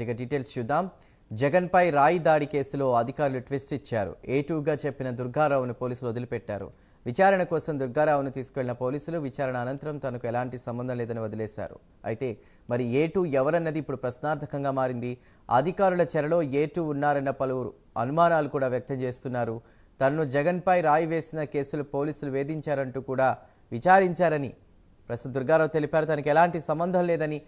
ఇక డీటెయిల్స్ చూద్దాం. జగన్ పై రాయి దాడి కేసులో అధికారులు ట్విస్ట్ ఇచ్చారు. A2గా చెప్పిన దుర్గారావును పోలీసులు వదిలిపెట్టారు. విచారణ కోసం దుర్గారావును తీసుకెళ్లిన పోలీసులు విచారణ అనంతరం తనకు ఎలాంటి సంబంధం లేదని వదిలేశారు. అయితే మరి A2 ఎవరన్నది ఇప్పుడు ప్రశ్నార్థకంగా మారింది. అధికారుల చెరలో A2 ఉన్నారన్న పలువురు అనుమానాలు కూడా వ్యక్తం చేస్తున్నారు. తనను జగన్ పై రాయి వేసిన కేసులు పోలీసులు వేధించారంటూ కూడా విచారించారని ప్రస్తుత దుర్గారావు తెలిపారు. తనకు ఎలాంటి సంబంధం లేదని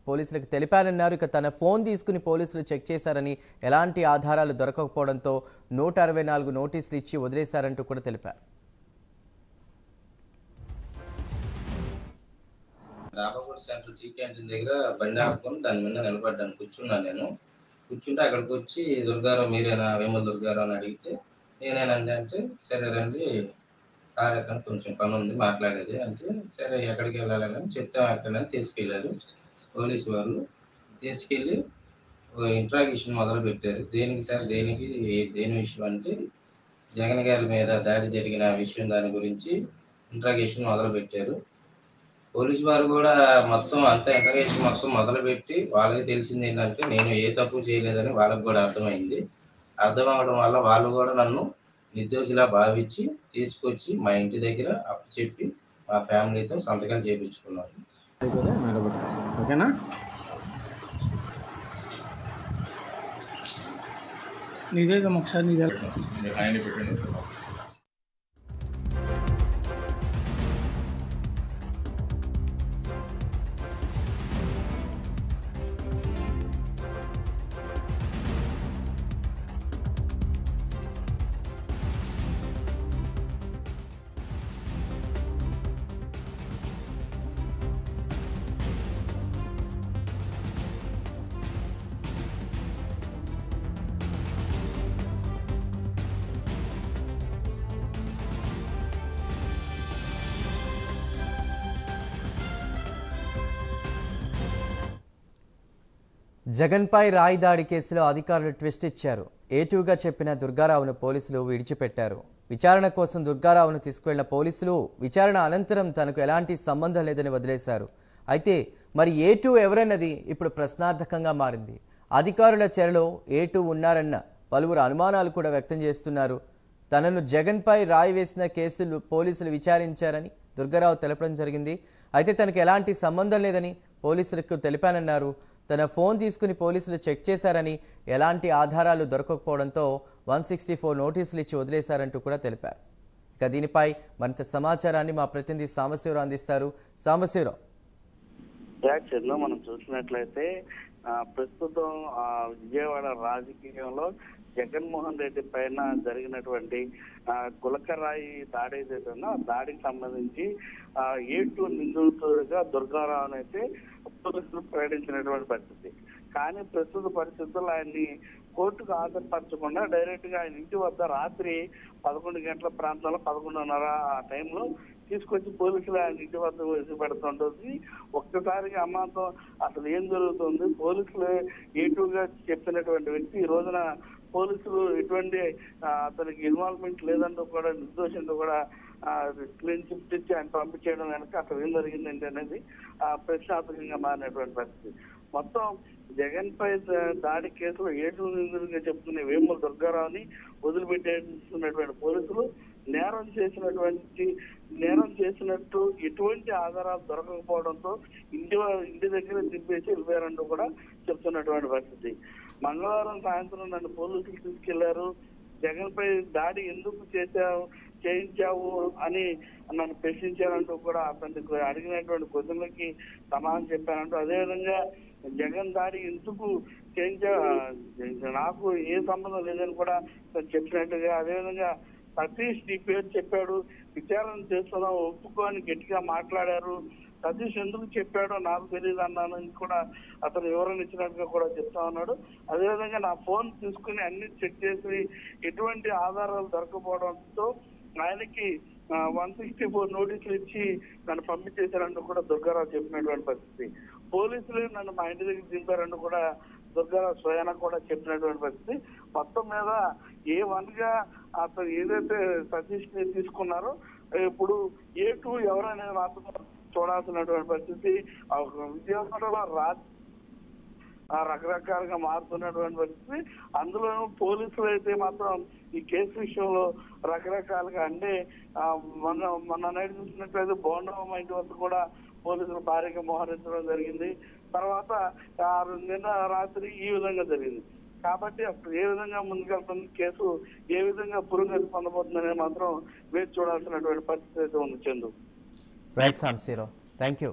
పోలీసులకు తెలిపారన్నారు. ఇక తన ఫోన్ తీసుకుని పోలీసులు చెక్ చేశారని, ఎలాంటి ఆధారాలు దొరకకపోవడంతో 164 నోటీసులు ఇచ్చి వదిలేశారంటూ కూడా తెలిపారు. రామగుడి సెంటర్ టీ క్యాంటీన్ దగ్గర బండి ఆపుకొని దాని మీద నిలబడ్డాను. కూర్చున్నాను. నేను కూర్చుంటే అక్కడికి వచ్చి దుర్గారావు మీరేనా, వేముల దుర్గారావు అని అడిగితే నేనేనండి అంటే, సరే రండి కార్ ఎక్కని కొంచెం పని ఉంది మాట్లాడేది అంటే, సరే ఎక్కడికి వెళ్ళాలని చెప్తాం ఎక్కడని తీసుకెళ్ళారు పోలీసు వాళ్ళు. తీసుకెళ్ళి ఇంట్రాగేషన్ మొదలు పెట్టారు. దేనికి సార్, దేని విషయం అంటే జగన్ గారి మీద దాడి జరిగిన విషయం దాని గురించి ఇంట్రాగేషన్ మొదలు పెట్టారు. పోలీసు వారు కూడా మొత్తం అంతా ఇంట్రాగేషన్ మొత్తం మొదలుపెట్టి వాళ్ళకి తెలిసింది ఏంటంటే నేను ఏ తప్పు చేయలేదని వాళ్ళకి కూడా అర్థమైంది. అర్థం అవడం వల్ల వాళ్ళు కూడా నన్ను నిర్దోషిలా భావించి తీసుకొచ్చి మా ఇంటి దగ్గర అప్పచెప్పి మా ఫ్యామిలీతో సంతకాలు చేయించుకున్నారు. ఓకేనా? నీదే ఒకసారి నీదే జగన్ పై రాయి దాడి కేసులో అధికారులు ట్విస్ట్ ఇచ్చారు. A2గా చెప్పిన దుర్గారావును పోలీసులు విడిచిపెట్టారు. విచారణ కోసం దుర్గారావును తీసుకువెళ్లిన పోలీసులు విచారణ అనంతరం తనకు ఎలాంటి సంబంధం లేదని వదిలేశారు. అయితే మరి A2 ఎవరన్నది ఇప్పుడు ప్రశ్నార్థకంగా మారింది. అధికారుల చెరలో A2 ఉన్నారన్న పలువురు అనుమానాలు కూడా వ్యక్తం చేస్తున్నారు. తనను జగన్ పై రాయి వేసిన కేసులు పోలీసులు విచారించారని దుర్గారావు తెలపడం జరిగింది. అయితే తనకు ఎలాంటి సంబంధం లేదని పోలీసులకు తెలిపానన్నారు. తన ఫోన్ తీసుకుని పోలీసులు చెక్ చేశారని, ఎలాంటి ఆధారాలు దొరకకపోవడంతో 164 నోటీసులు ఇచ్చి వదిలేశారంటూ కూడా తెలిపారు. ఇక దీనిపై మరింత సమాచారాన్ని మా ప్రతినిధి సాంబశివరావు అందిస్తారు. సాంబశివరావు, యాక్చువల్గా మనం చూసినట్లయితే ప్రస్తుతం విజయవాడ రాజకీయంలో జగన్మోహన్ రెడ్డి పైన జరిగినటువంటి గులకరాయి దాడి ఏదైతుందో ఆ దాడికి సంబంధించి A2 నిందితుడిగా దుర్గారావుని అయితే పోలీసులు ప్రకటించినటువంటి పరిస్థితి. కానీ ప్రస్తుత పరిస్థితుల్లో ఆయన్ని కోర్టుకు హాజరుపరచకుండా డైరెక్ట్ గా ఆయన ఇంటి వద్ద రాత్రి 11 గంటల ప్రాంతంలో 11:30 ఆ టైంలో తీసుకొచ్చి పోలీసులు ఆయన ఇంటి వద్ద వేసి పెడుతుంటుంది. ఒక్కసారిగా అమాంతం అసలు ఏం జరుగుతుంది, పోలీసులు A2గా చెప్పినటువంటి వ్యక్తి ఈ రోజున పోలీసులు ఎటువంటి అతనికి ఇన్వాల్వ్మెంట్ లేదంటూ కూడా నిర్దోషంతో కూడా క్లీన్ చిట్ ఇచ్చి ఆయన పంపించేయడం వెనక అసలు ఏం జరిగిందంటే అనేది ప్రశ్నార్థకంగా మారినటువంటి పరిస్థితి. మొత్తం జగన్ పై దాడి కేసులో A2 నిందితుడిగా చెప్తున్న వేముల దుర్గారావుని వదిలిపెట్టేస్తున్నటువంటి పోలీసులు నేరం చేసినట్టు ఎటువంటి ఆధారాలు దొరకకపోవడంతో ఇంటి దగ్గర దింపేసి వెళ్ళిపోయారంటూ కూడా చెప్తున్నటువంటి పరిస్థితి. మంగళవారం సాయంత్రం నన్ను పోలీసులు తీసుకెళ్లారు. జగన్ పై దాడి ఎందుకు చేయించావు అని నన్ను ప్రశ్నించారంటూ కూడా అతనికి అడిగినటువంటి క్వశ్చన్లకి సమాధానం చెప్పారంటూ, అదేవిధంగా జగన్ దాడి ఎందుకు నాకు ఏ సంబంధం లేదని కూడా చెప్పినట్టుగా, అదేవిధంగా సతీష్ నీ పేరు చెప్పాడు, విచారణ చేస్తున్నావు ఒప్పుకొని గట్టిగా మాట్లాడారు, సతీష్ ఎందుకు చెప్పాడో నాకు తెలియదు అన్నాను కూడా అతను వివరణ ఇచ్చినట్టుగా కూడా చెప్తా ఉన్నాడు. అదేవిధంగా నా ఫోన్ తీసుకుని అన్ని చెక్ చేసి ఎటువంటి ఆధారాలు దొరకపోవడంతో ఆయనకి 164 నోటీసులు ఇచ్చి నన్ను పంపించేశారంటూ కూడా దుర్గారావు చెప్పినటువంటి పరిస్థితి. పోలీసులు నన్ను మా ఇంటి దగ్గర దింపారంటూ కూడా దుర్గారావు స్వయాన కూడా చెప్పినటువంటి పరిస్థితి. మొత్తం మీద A1గా అతను ఏదైతే సతీష్ ని తీసుకున్నారో ఇప్పుడు A2 ఎవరనేది మాత్రం చూడాల్సినటువంటి పరిస్థితి. విజయవాడలో రకరకాలుగా మారుతున్నటువంటి పరిస్థితి. అందులో పోలీసులు అయితే మాత్రం ఈ కేసు విషయంలో రకరకాలుగా అంటే మొన్న నైట్ చూసినట్లయితే బోండమ్మ ఇంటి వద్ద కూడా పోలీసులు భారీగా మోహరించడం జరిగింది. తర్వాత నిన్న రాత్రి ఈ విధంగా జరిగింది. కాబట్టి అప్పుడు ఏ విధంగా ముందుకెళ్తుంది కేసు, ఏ విధంగా పురోగతి పొందబోతుందనే మాత్రం వేచి చూడాల్సినటువంటి పరిస్థితి అయితే ఉంది. Chandu. Right Sambasivarao, thank you.